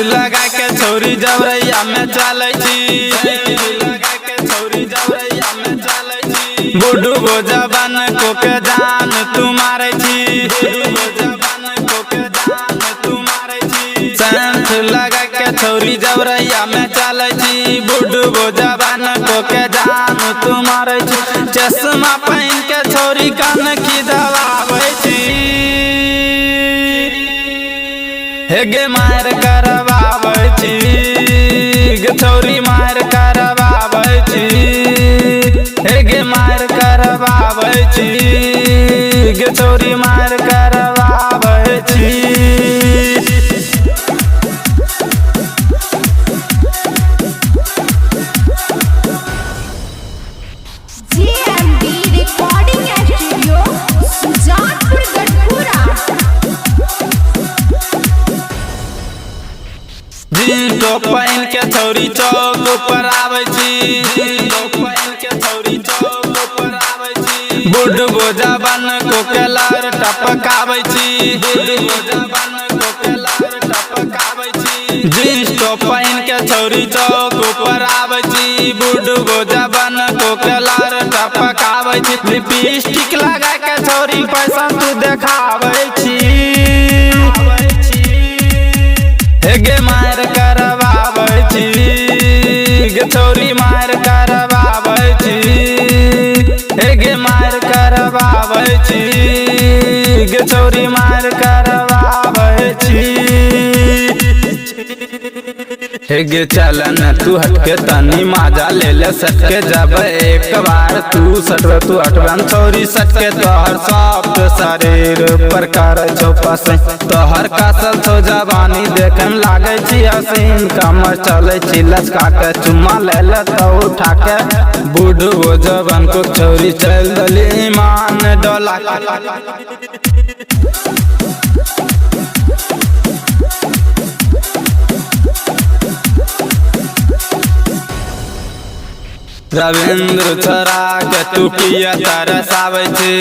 लगा के छौरी जबरैया में चलै छी बुढ़ू गो जवान को के जान तू मारै छी सेंट लगा के छौरी जबरैया में चलै छी बुढ़ू गो जवान को के जान तू मारै छी चश्मा पहन के छौरी कान की दबाबै छी हे गे मार करबाबै छी गे छौरी मार करबाबै छी हे गे मार करबाबै छी गे छौरी मार करबाबै छी recording studio Sujanpur Garhpura. Jeans top पहन के छौरी चौक पर आबै छी बुढ़ गो जवान को केलार टपकाबै छी जीन्स टॉप पहन के छौरी चौक पर आबै छी बुढ़ गो जवान को केलार टपकाबै छी लिपस्टिक लगा के छौरी पैसा तू देखाबै छी हे गे मार करबाबै छी गे छौरी मार करबाबै छी हे गे मार करबाबै छी गे छौरी मार करबाबै छी हे गे चल न तू हटके तनी माजा ले ले सटके जब एक बार तू सटवे तू हटवन छौरी सटके तोहर सॉफ्ट शरीर पर कर छौ पसंद तोहर कसल छौ जवानी देखन लागे छी हसीन कमर चले छी लचका के चुम्मा ले ले तो उठा के बूढ़ वो जवान को छौरी चल दली ईमान डोला रविंद्र छोरा के तू पिया तरसाबै छी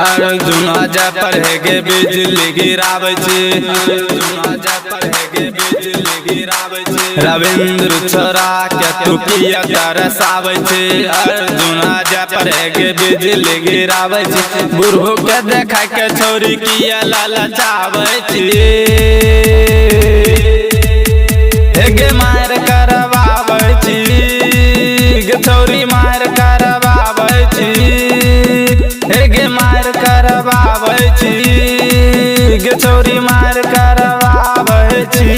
अर्जुन अजय पर है गे बिजली गिराबै छी रविंद्र छोरा के तू पिया तरसाबै छी अर्जुन अजय पर है गे बिजली गिराबै छी बुढ़ो के देखा के छौरी किया ललचाबै छी हे गे मार करबाबै छी गे छौरी मार करबाबै छी हे गे मार करबाबै छी गे छौरी मार करबाबै छी।